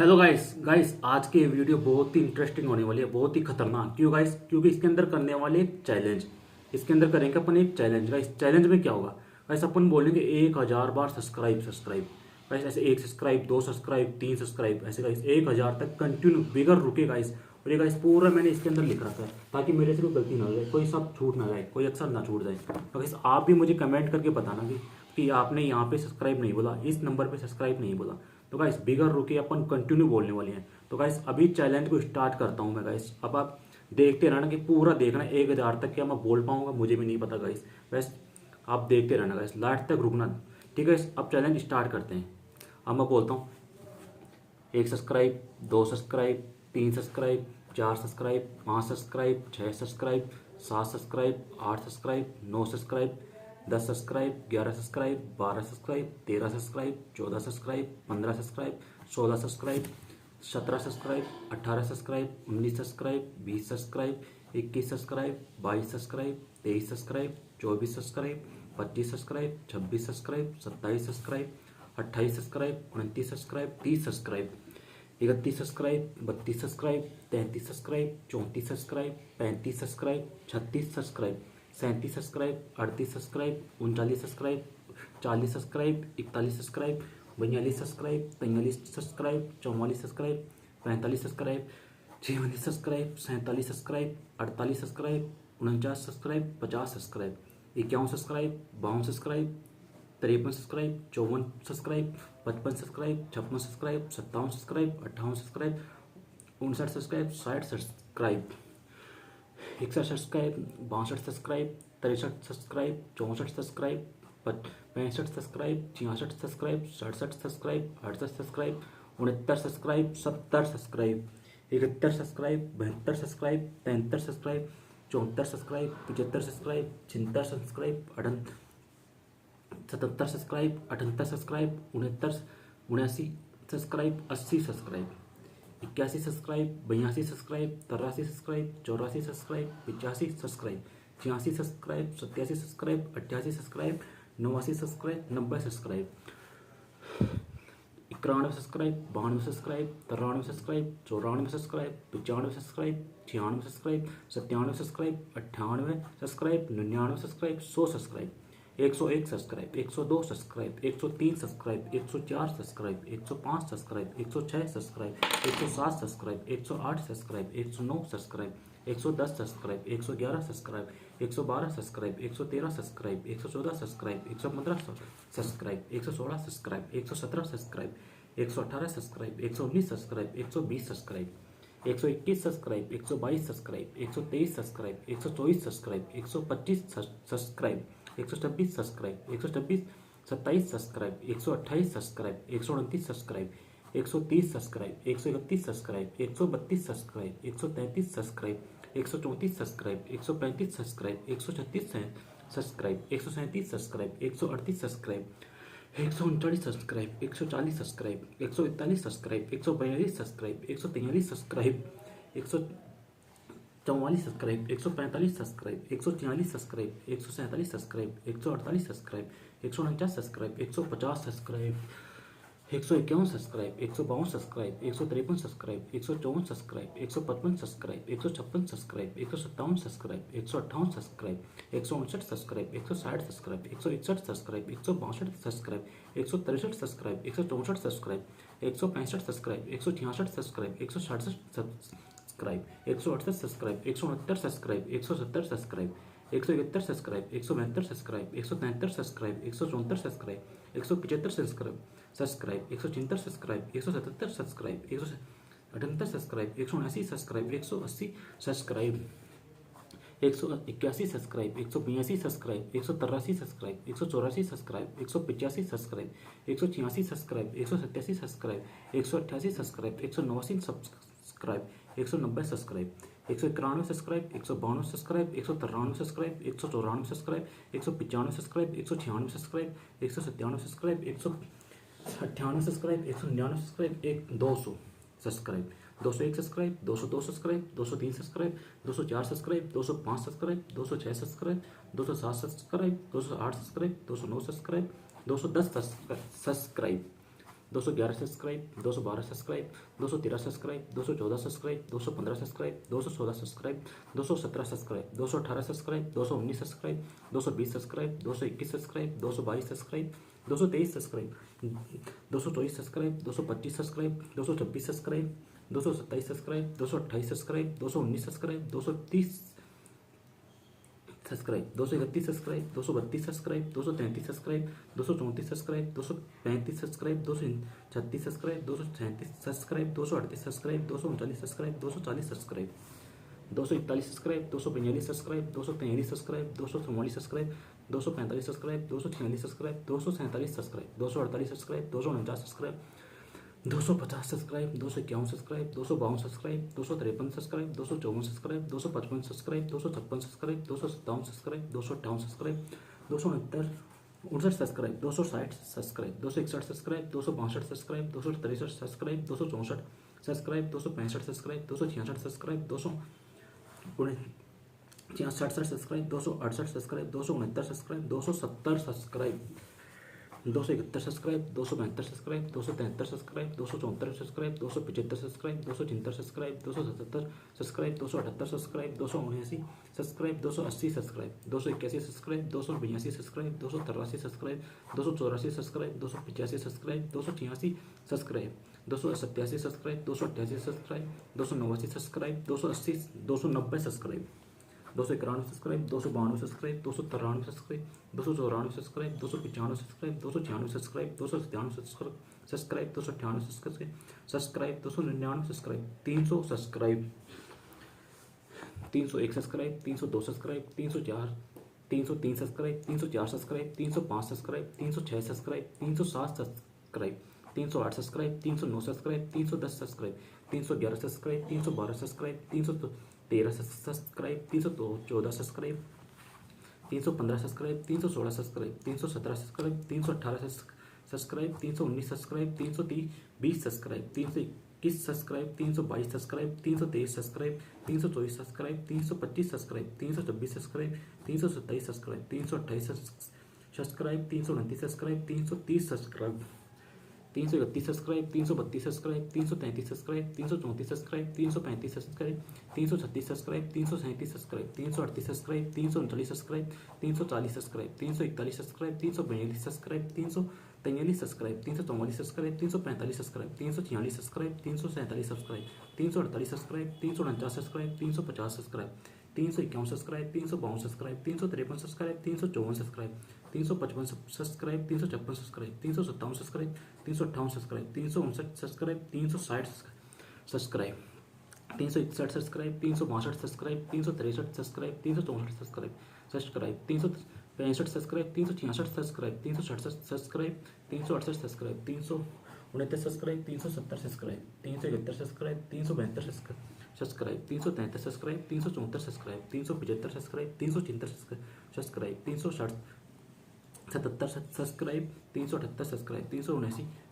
Hello guys guys, आज की video बहुत ही इंटरेस्टिंग होने वाली है, बहुत ही खतरनाक। क्यों गाइस? क्योंकि इसके अंदर करने वाले एक चैलेंज। इसके अंदर करेंगे अपन एक चैलेंज। गाइस चैलेंज में क्या होगा? गाइस अपन बोलेंगे 1000 बार सब्सक्राइब सब्सक्राइब। गाइस ऐसे 1 सब्सक्राइब, 2 सब्सक्राइब, 3 सब्सक्राइब, ऐसे गाइस 1000 तक कंटिन्यू बिगर रुके गाइस। और ये गाइस पूरा मैंने इसके अंदर लिख रखा है ताकि मेरे से कोई गलती ना हो जाए, कोई सब छूट ना जाए, कोई अक्षर ना छूट जाए। तो गाइस आप भी मुझे कमेंट करके बताना कि आपने यहाँ पे सब्सक्राइब नहीं बोला, इस नंबर पे सब्सक्राइब नहीं बोला। तो गाइस बिगर रुके अपन कंटिन्यू बोलने वाले हैं। तो गाइस अभी चैलेंज को स्टार्ट करता हूँ मैं गाइस। अब आप देखते रहना कि पूरा देखना 1000 तक क्या मैं बोल पाऊंगा, मुझे भी नहीं पता गाइस। बस आप देखते रहना गाइस, लास्ट तक रुकना। ठीक है गाइस, अब चैलेंज स्टार्ट करते हैं। अब मैं बोलता हूँ 1 subscribe, 2 subscribe, 3 subscribe, 4 subscribe, 5 subscribe, 6 subscribe, 7 subscribe, 8 subscribe, 9 subscribe, 10 subscribe, 11 subscribe, 12 subscribe, 13 subscribe, 14 subscribe, 15 subscribe, 16 subscribe, 17 subscribe, 18 subscribe, 19 subscribe, 20 subscribe, 21 subscribe, 22 subscribe, 23 subscribe, 24 subscribe, 25 subscribe, 26 subscribe, 27 subscribe, 28 subscribe, 29 subscribe, 30 subscribe, 31 subscribe, 32 subscribe, 33 subscribe, 34 subscribe, 35 subscribe, 36 subscribe, 37 subscribe, 38 subscribe, 39 subscribe, 40 subscribe, 41 subscribe, 42 subscribe, 43 subscribe, 44 subscribe, 45 subscribe, 46 subscribe, 47 subscribe, 48 subscribe, 49 subscribe, 50 subscribe, 51 subscribe, 52 subscribe, 53 subscribe, 54 subscribe, 55 subscribe, 56 subscribe, 57 subscribe, 58 subscribe, 59 subscribe, 60 subscribe, 61 subscribe, 62 subscribe, 63 subscribe, 64 subscribe, 65 subscribe, 66 subscribe, 67 subscribe, 68 subscribe, 69 subscribe, 70 subscribe, 71 subscribe, 72 subscribe, 73 subscribe, 74 subscribe, 75 subscribe, 76 subscribe, 77 subscribe, 78 subscribe, 79 79 subscribe, 80 subscribe, 81 subscribe, 82 subscribe, 83 subscribe, 84 subscribe, 85 subscribe, 86 subscribe, 87 subscribe, 88 subscribe, 89 subscribe, 90 subscribe, 91 subscribe, 92 subscribe, 93 subscribe, 94 subscribe, 95 subscribe, 96 subscribe, 97 subscribe, 98 subscribe, 99 subscribe, 100 subscribe, 101 subscribe, 102 subscribe, 103 subscribe, 104 subscribe, 105 subscribe, 106 subscribe, 107 subscribe, 108 subscribe, 109 subscribe, 110 subscribe, 111 subscribe, 112 subscribe, 113 subscribe, 114 subscribe, 115 subscribe, 116 subscribe, 117 subscribe, 118 subscribe, 119 subscribe, 120 subscribe, 121 subscribe, 122 subscribe, 123 subscribe, 124 subscribe, 125 subscribe, 126 subscribe, 127 subscribe, 128 subscribe, 129 subscribe, 130 subscribe, 131 subscribe, 132 subscribe, 133 subscribe, 134 subscribe, 135 subscribe, 136 subscribe, 137 subscribe, 138 subscribe, 139 subscribe, 140 subscribe, 141 subscribe, 142 subscribe, 143 subscribe, 144 subscribe, 145 subscribe, 146 subscribe, 147 subscribe, 148 subscribe, 149 subscribe, 150 subscribe, 151 subscribe, 152 subscribe, 153 subscribe, 154 subscribe, 155 subscribe, 156 subscribe, 157 subscribe, 158 subscribe, 159 subscribe, 160 subscribe, 161 subscribe, 162 subscribe, 163 subscribe, 164 subscribe, 165 subscribe, 166 subscribe, 167 subscribe, 168 subscribe, 169 subscribe, 170 subscribe, 171 subscribe, 172 subscribe, 173 subscribe, 174 subscribe, 175 subscribe, 176 subscribe, 177 subscribe, 178 subscribe, 179 subscribe, 180 subscribe, 181 subscribe, 182 subscribe, 183 subscribe, 184 subscribe, 185 subscribe, 186 subscribe, 187 subscribe, 188 subscribe, 189 subscribe, 190 subscribe, 191 subscribe, 192 subscribe, 193 subscribe, 194 subscribe, 195 subscribe, 196 subscribe, 197 subscribe, 198 subscribe, 199 subscribe, 200 subscribe, 201 subscribe, 202 subscribe, 203 subscribe, 204 subscribe, 205 subscribe, 206 subscribe, 207 subscribe, 208 subscribe, 209 subscribe, 210 subscribe, 211 subscribe, 212 subscribe, 213 subscribe, 214 subscribe, 215 subscribe, 216 subscribe, 217 subscribe, 218 subscribe, 219 subscribe, 220 subscribe, 221 subscribe, 222 subscribe, 223 subscribe, 224 subscribe, 225 subscribe, 226 subscribe, 227 subscribe, 228 subscribe, 219 subscribe, 230 subscribe, 231 subscribe, 232 subscribe, 233 subscribe, 234 subscribe, 235 subscribe, 236 subscribe, 237 subscribe, 238 subscribe, 239 subscribe, 240 subscribe, 241 subscribe, 242 subscribe, 243 subscribe, 244 subscribe, 245 subscribe, 246 subscribe, 247 subscribe, 248 subscribe, 249 subscribe, 250 subscribe, 251 subscribe, 252 subscribe, 253 subscribe, 254 subscribe, 255 subscribe, 256 subscribe, 257 subscribe, 258 subscribe, 269 subscribe, 260 subscribe, 261 subscribe, 262 subscribe, 263 subscribe, 264 subscribe, 265 subscribe, 266 subscribe, 266 subscribe, 268 subscribe, 269 subscribe, 270 subscribe, 271 subscribe, 272 subscribe, 273 subscribe, 274 subscribe, 275 subscribe, 276 subscribe, 277 subscribe, 278 subscribe, 279 subscribe, 280 subscribe, 281 subscribe, 282 subscribe, 283 subscribe, 284 subscribe, 285 subscribe, 286 subscribe, 287 subscribe, 288 subscribe, 289 subscribe, 280 290 subscribe, 291 subscribe, 292 subscribe, 293 subscribe, 294 subscribe, 295 subscribe, 296 subscribe, 297 subscribe, 298 subscribe, 299 subscribe, 300 subscribe, 301 subscribe, 302 subscribe, 304 303 subscribe, 304 subscribe, 305 subscribe, 306 subscribe, 307 subscribe, 308 subscribe, 309 subscribe, 310 subscribe, 311 subscribe, 312 subscribe, 313 subscribe, 314 subscribe, 315 subscribe, 316 subscribe, 317 subscribe, 318 subscribe, 319 subscribe, 320 subscribe, 321 subscribe, 322 subscribe, 323 subscribe, 324 subscribe, 325 subscribe, 326 subscribe, 327 subscribe, 328 subscribe, 329 subscribe, 330 subscribe, 331 subscribe, 332 subscribe, 333 subscribe, 334 subscribe, 335 subscribe, 336 subscribe, 337 subscribe, 338 subscribe, 339 subscribe, 340 subscribe, 341 subscribe, 342 subscribe, 343 subscribe, 344 subscribe, 345 subscribe, 346 subscribe, 347 subscribe, 348 subscribe, 349 subscribe, 350 subscribe, 351 subscribe, 352 subscribe, 353 subscribe, 354 subscribe, 355 subscribe, 356 subscribe, 357 subscribe, 358 subscribe, 359 subscribe, 360 subscribe, 361 subscribe, 362 subscribe, 363 subscribe, 364 subscribe, 365 subscribe, 366 subscribe, 367 subscribe, 368 subscribe, 369 subscribe, 370 subscribe, 371 subscribe, 372 subscribe, 333 subscribe, 374 subscribe, 375 subscribe, 376 subscribe, 360 77 subscribe, 378 subscribe, 379 subscribe,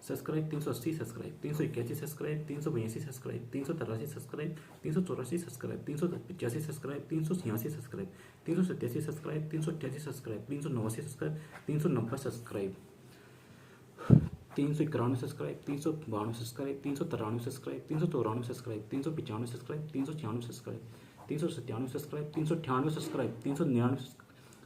380 subscribe, 381 subscribe, 382 subscribe, 383 subscribe, 384 subscribe, 385 subscribe, 386 subscribe, 387 subscribe, 388 subscribe, 389 subscribe, 390 subscribe, 391 subscribe, 392 subscribe, 393 subscribe, 394 subscribe, 395 subscribe, 396 subscribe, 397 subscribe, 398 subscribe, 399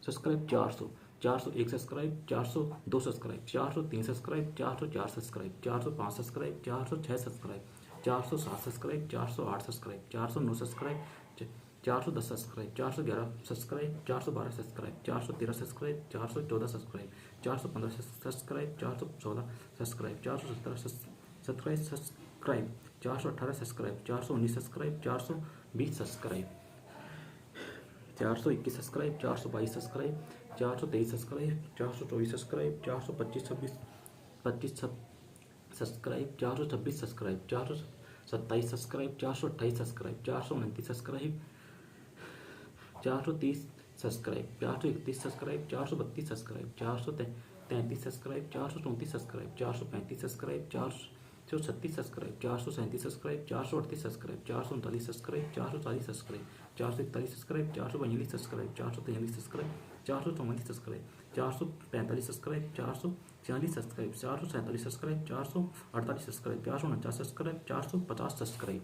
subscribe, 400 401 subscribe, 402 subscribe, 403 subscribe, 404 subscribe, 405 subscribe, 406 subscribe, 407 subscribe, 408 subscribe, 409 subscribe, 410 subscribe, 411 subscribe, 412 subscribe, 413 subscribe, 414 subscribe, 415 subscribe, 416 subscribe, 417 subscribe, 418 subscribe, 419 subscribe, 420 subscribe, 421 subscribe, 422 subscribe, 423 subscribe, 424 subscribe, 425 25 subscribe, 426 subscribe, 427 subscribe, 428 subscribe, 429 subscribe, 430 subscribe, 431 subscribe, 432 subscribe, 433 subscribe, 434 subscribe, 435 subscribe, 436 subscribe, 437 subscribe, 438 subscribe, 439 subscribe, 440 subscribe, 441 subscribe, 442 subscribe, 443 subscribe, 444 subscribe, 445 subscribe, 446 subscribe, 447 subscribe, 448 subscribe, 449 subscribe, 450 subscribe,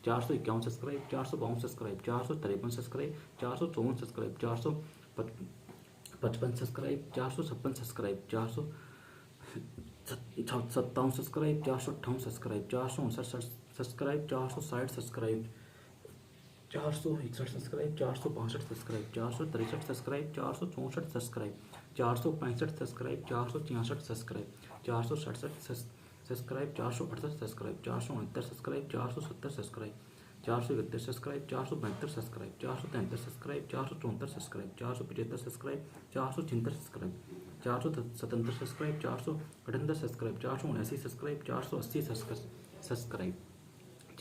451 subscribe, 452 subscribe, 453 subscribe, 454 subscribe, 455 subscribe, 456 subscribe, 457 subscribe, 458 subscribe, 459 subscribe, 460 subscribe, 461 subscribe, 462 subscribe, 463 subscribe, 464 subscribe, 465 subscribe, 466 subscribe, 467 subscribe, 468 subscribe, 469 subscribe, 470 subscribe, 431 subscribe, 472 subscribe, 473 subscribe, 474 subscribe, 475 subscribe, 476 subscribe, 477 subscribe,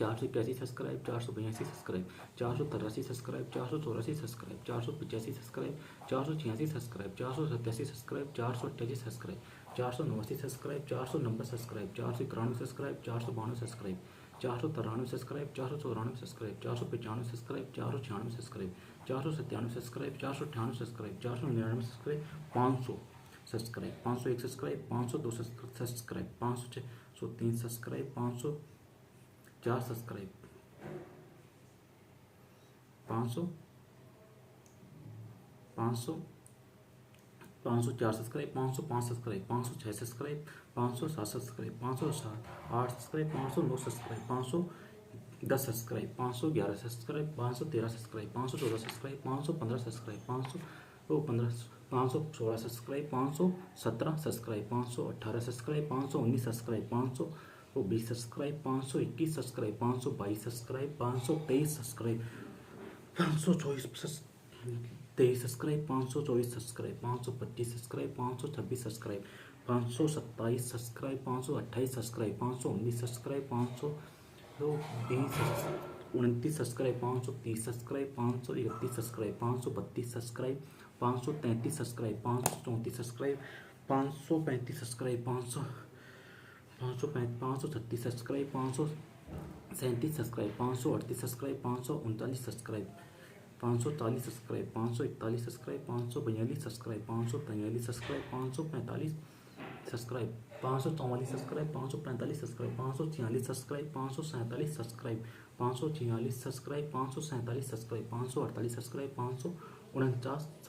478 subscribe, 479 subscribe, 480 subscribe, 481 subscribe, 482 subscribe, 483 subscribe, 484 subscribe, 485 subscribe, 486 subscribe, 487 subscribe, 488 subscribe, 489 subscribe, 490 subscribe, 491 subscribe, 492 subscribe, 493 subscribe, 494 subscribe, 495 subscribe, 496 subscribe, 497 subscribe, 498 subscribe, 499 subscribe, 500 subscribe, 501 subscribe, 502 subscribe, 503 subscribe, 504 subscribe, 504 subscribe, 505 subscribe, 506 subscribe, 507 subscribe, 508 subscribe, 509 subscribe, 510 subscribe, 511 subscribe, 513 subscribe, 514 subscribe, 515 subscribe, 516 subscribe, 517 subscribe, 518 subscribe, 519 subscribe, 520 subscribe, 521 subscribe, 522 subscribe, 523 subscribe, 524 23 subscribe, 524 subscribe, 525 subscribe, 526 subscribe, 527 subscribe, 528 subscribe, 519 subscribe, 529 subscribe, 530 subscribe, 531 subscribe, 532 subscribe, 533 subscribe, 534 subscribe, 535 subscribe, 536 subscribe, 537 subscribe, 538 subscribe, 539 subscribe, 540 subscribe, 541 subscribe, 542 subscribe, 543 subscribe, 545 subscribe, 544 subscribe, 545 subscribe, 546 subscribe, 547 subscribe, 546 subscribe, 547 subscribe, 548 subscribe, 549 subscribe, 550 subscribe, 551 subscribe, 552 subscribe, 553 subscribe, 554 subscribe, 555 subscribe, 556 subscribe,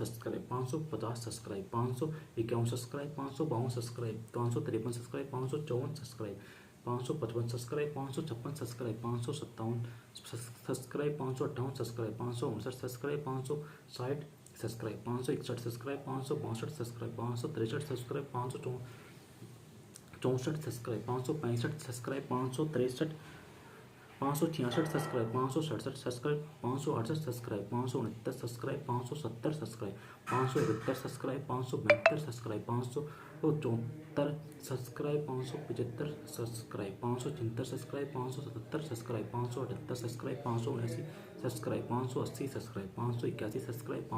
557 subscribe, 558 subscribe, 559 subscribe, 560 subscribe, 561 subscribe, 562 subscribe, 563 subscribe, 564 subscribe, 565 subscribe, 563 566 subscribe, 567 subscribe, 568 subscribe, 569 subscribe, 570 subscribe, 571 subscribe, 572 subscribe, 574 subscribe, 575 subscribe, 576 subscribe, 577 subscribe, 578 subscribe, 579 subscribe, 580 subscribe, 581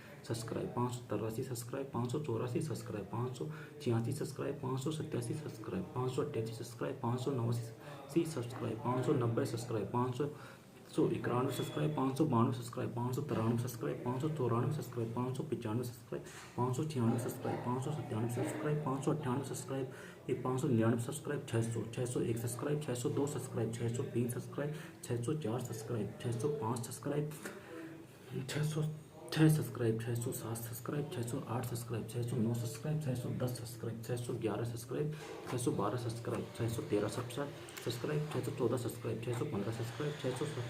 subscribe, 582 subscribe, 583 subscribe, 584 subscribe, 586 subscribe, 587 subscribe, 588 subscribe, 589 subscribe, 590 subscribe, 591 subscribe, 592 subscribe, 593 subscribe, 594 subscribe, 595 subscribe, 596 subscribe, 597 subscribe, 598 subscribe, 599 subscribe, 600 601 subscribe, 602 subscribe, 603 subscribe, 604 subscribe, 605 subscribe, 606 subscribe, 607 subscribe, 608 subscribe, 609 subscribe, 610 subscribe, 611 subscribe, 612 subscribe, 613 subscribe, 614 subscribe, 615 subscribe, 616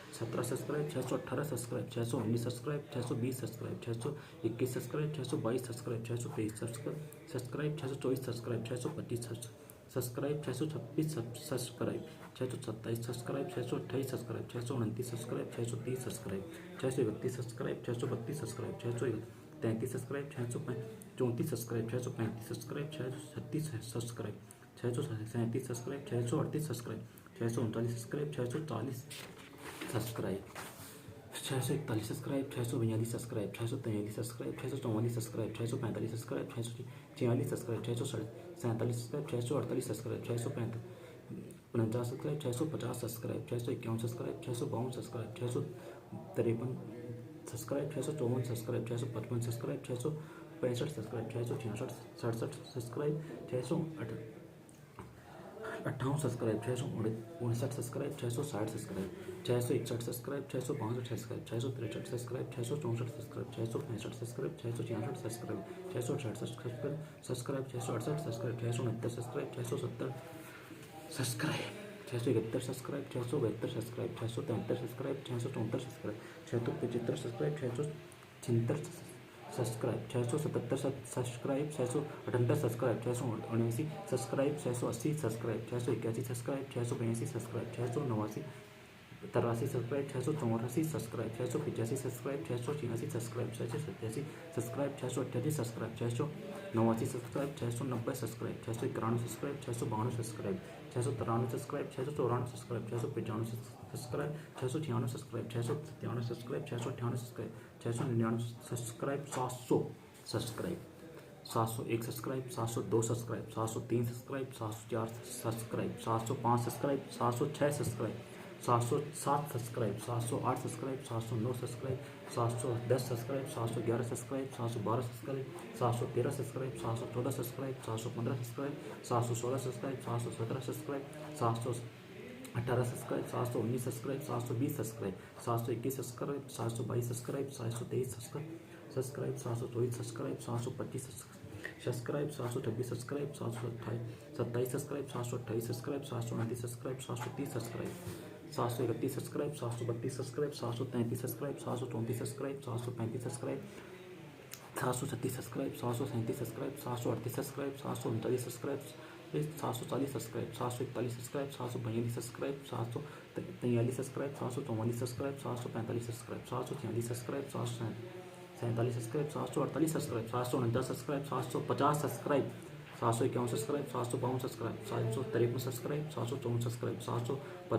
subscribe, 617 subscribe, 618 subscribe, 619 subscribe, 620 subscribe, 621 subscribe, 622 subscribe, 623 subscribe, 624 subscribe, 625 subscribe, 626 subscribe, 627 subscribe, 628 subscribe, 629 subscribe, 630 subscribe, 631 subscribe, 632 subscribe, 633 subscribe, 634 subscribe, 635 subscribe, 636 subscribe, 637 subscribe, 638 subscribe, 639 subscribe, 640 subscribe, 641 subscribe, 642 subscribe, 643 subscribe, 644 subscribe, 645 subscribe, 646 subscribe, 647 subscribe, 648 subscribe, 649 subscribe, 650 subscribe, 651 subscribe, 652 subscribe, 653 subscribe 654 subscribe 655 subscribe 665 subscribe 666 67 subscribe 658 subscribe 659 subscribe 660 subscribe 661 subscribe 662 subscribe 663 subscribe 664 subscribe 665 subscribe 666 subscribe 668 subscribe 668 subscribe 669 subscribe 670 subscribe 671 subscribe 672 subscribe 673 subscribe 674 subscribe 675 subscribe 676 subscribe 677 subscribe 678 subscribe 679 subscribe 680 subscribe 681 subscribe 682 subscribe 689 तिरासी subscribe 684 subscribe 685 subscribe 686 subscribe 687 subscribe 688 subscribe 689 subscribe 690 subscribe 691 subscribe 692 subscribe 693 subscribe 694 subscribe 695 subscribe 696 subscribe 697 subscribe 698 subscribe 699 subscribe 700 subscribe 701 subscribe 702 subscribe 703 subscribe 704 subscribe 705 subscribe 706 subscribe 707 subscribe 708 subscribe 709 subscribe 710 subscribe 711 subscribe 712 subscribe 713 subscribe 714 subscribe 715 subscribe 716 subscribe 717 subscribe 718 subscribe 719 subscribe 720 subscribe 721 subscribe 722 subscribe 723 subscribe 724 subscribe 725 subscribe 726 subscribe 727 subscribe 728 subscribe 729 subscribe 730 subscribe 731 subscribe 732 subscribe 733 subscribe 734 subscribe 735 subscribe 736 subscribe 737 subscribe 738 subscribe 739 subscribe 740 subscribe 741 subscribe 742 subscribe 743 subscribe 744 subscribe 745 subscribe 746 subscribe 747 subscribe 748 subscribe 749 subscribe 750 subscribe 751 subscribe 752 subscribe 753 subscribe 754 subscribe 755 subscribe 756 subscribe 757 subscribe 758 subscribe 769 subscribe 59 subscribe 760 subscribe 761 subscribe 762 subscribe 763 subscribe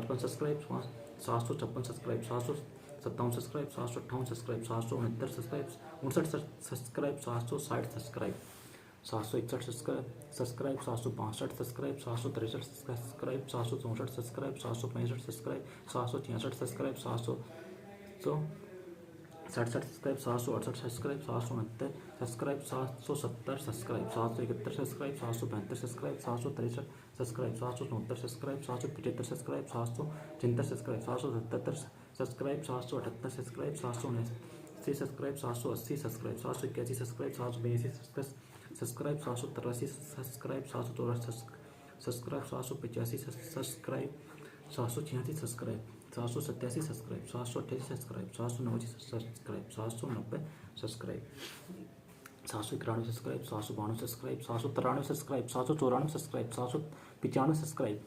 764 subscribe 765 subscribe 766 subscribe 767 subscribe 768 subscribe 769 subscribe 770 subscribe 771 subscribe 772 subscribe 763 subscribe 774 subscribe 775 subscribe 776 subscribe 777 subscribe 778 subscribe 779 subscribe 780 subscribe 781 subscribe 782 subscribe 783 subscribe 784 subscribe 785 subscribe 786 subscribe 787 subscribe 788 subscribe 790 subscribe 790 subscribe 791 subscribe 792 subscribe 793 subscribe 794 subscribe 795 subscribe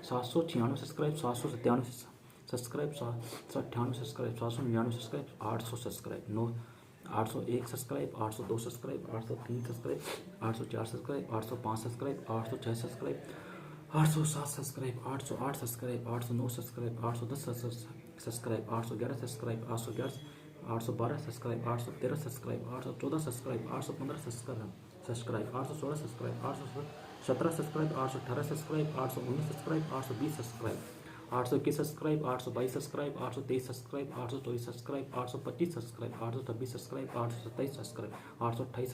796 subscribe 797 subscribe 798 subscribe 799 subscribe 800 subscribe 801 subscribe 802 subscribe 803 subscribe 804 subscribe 805 subscribe 806 subscribe 807 subscribe 808 subscribe 809 subscribe 810 subscribe 811 subscribe 811 812 subscribe 813 subscribe 814 subscribe 815 subscribe 816 subscribe 817 subscribe 818 subscribe 819 subscribe 820 subscribe 821 subscribe 822 subscribe 823 subscribe 824 subscribe 825 subscribe 826 subscribe 827 subscribe 828 subscribe 829 subscribe 830 subscribe 831 subscribe 832 subscribe 833 subscribe 834 subscribe 835 subscribe 837 subscribe 837 subscribe 838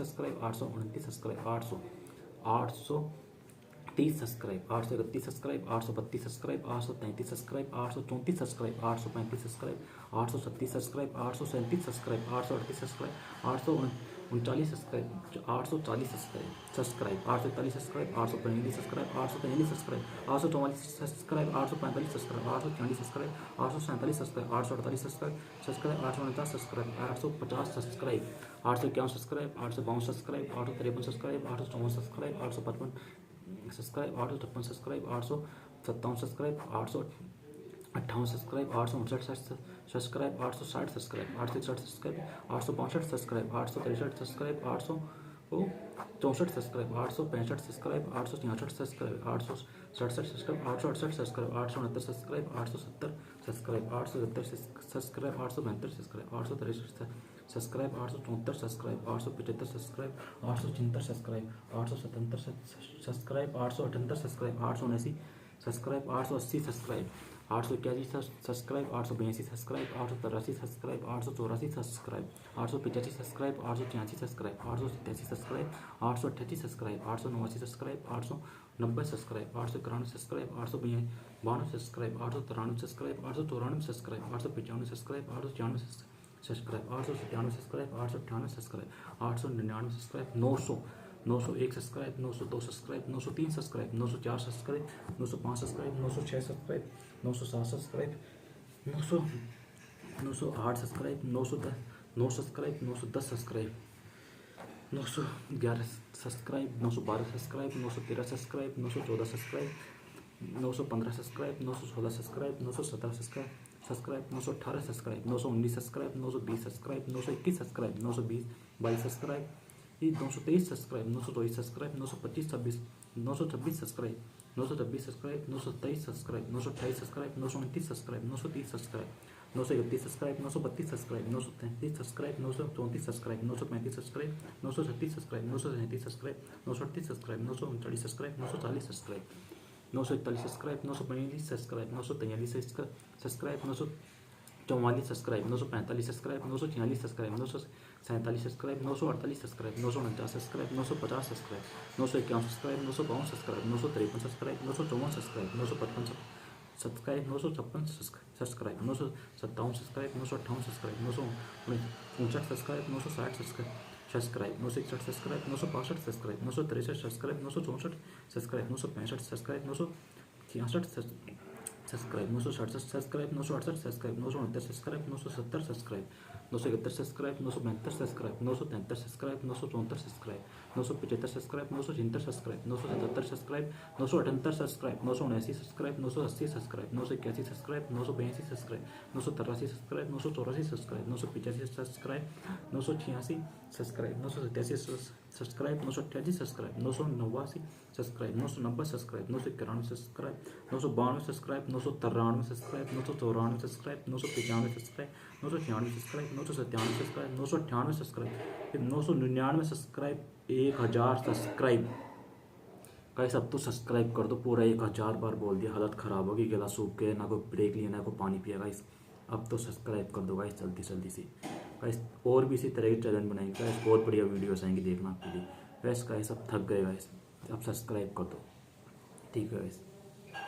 subscribe 839 subscribe 840 subscribe 841 subscribe 842 subscribe 843 subscribe 844 subscribe 845 subscribe 846 subscribe 847 subscribe 848 subscribe 849 subscribe 850 subscribe 851 subscribe 852 subscribe 853 subscribe 854 subscribe 855 subscribe 856 subscribe 857 subscribe 858 subscribe 859 subscribe 860 subscribe 861 subscribe 862 subscribe 863 subscribe 864 subscribe 865 subscribe 866 subscribe 867 subscribe 868 subscribe 869 subscribe 870 subscribe 870 subscribe 872 subscribe 863 subscribe 874 subscribe 875 subscribe 876 subscribe 877 subscribe 878 subscribe 879 subscribe, 880 subscribe, 881 subscribe, 882 subscribe, 883 subscribe, 884 subscribe, 885 subscribe, 886 subscribe, 887 subscribe, 888 subscribe, 889 subscribe, 890 subscribe, 891 subscribe, 892 subscribe, 893 subscribe, 894 subscribe, 895 subscribe, 896 subscribe, 897 subscribe, 898 subscribe, 899 subscribe, 900, 901 subscribe, 902 subscribe, 903 subscribe, 904 subscribe, 905 subscribe, 906 subscribe, 907 subscribe, 900, 908 subscribe, 910, 9 subscribe, 910 subscribe, 911 subscribe, 912 subscribe, 913 subscribe, 914 subscribe, 915 subscribe, 916 subscribe, 917 subscribe, 918 subscribe, 919 subscribe, 920 subscribe, 921 subscribe, 922 subscribe, 923 subscribe, 924 subscribe, 925 26, 926 subscribe, 926 subscribe, 927 subscribe, 928 subscribe, 929 subscribe, 930 subscribe, 931 subscribe, 932 subscribe, 933 subscribe, 934 subscribe, 935 subscribe, 936 subscribe, 937 subscribe, 938 subscribe, 939 subscribe, 940 subscribe, 941 subscribe, 942 subscribe, 943 subscribe, 944 subscribe, 945 subscribe, 946 subscribe, 947 subscribe, 948 subscribe, 949 subscribe, 950 subscribe, 951 subscribe, 952 subscribe, 953 subscribe, 954 subscribe, 955 subscribe, 956 subscribe, 957 subscribe, 958 subscribe, 959 subscribe, 960 subscribe, 961 subscribe, 962 subscribe, 963 subscribe, 964 subscribe, 965 subscribe, 966 subscribe, 967 subscribe, 968 subscribe, 969 subscribe, 970 subscribe, 971 subscribe, 972 subscribe, 973 subscribe, 974 subscribe, 975 subscribe, 976 subscribe, 977 subscribe, 978 subscribe, 979 subscribe, 980 subscribe, 981 subscribe, 982 subscribe, 983 subscribe, 984 subscribe, 985 subscribe, 986 subscribe, 987 subscribe, 988 subscribe, 989 subscribe, 990 subscribe, 991 subscribe, 992 subscribe, 993 subscribe, 994 subscribe, 995 subscribe, 996 subscribe, 997 subscribe, 998 subscribe, फिर 999 subscribe, 1000 subscribe. Guys अब तो subscribe कर दो, पूरा 1000 बार बोल दिया, हालत ख़राब होगी, गला सूख के, ना कोई ब्रेक लिया, ना कोई पानी पिया। गाइस अब तो सब्सक्राइब कर दो गाइस, जल्दी जल्दी से। गाइस और भी इसी तरह के चैलेंज बनाएंगे गाइस, बहुत बढ़िया वीडियोस आएंगे देखना आपके लिए। गाइस अब थक गए गाइस, अब सब्सक्राइब कर दो, ठीक है गाइस।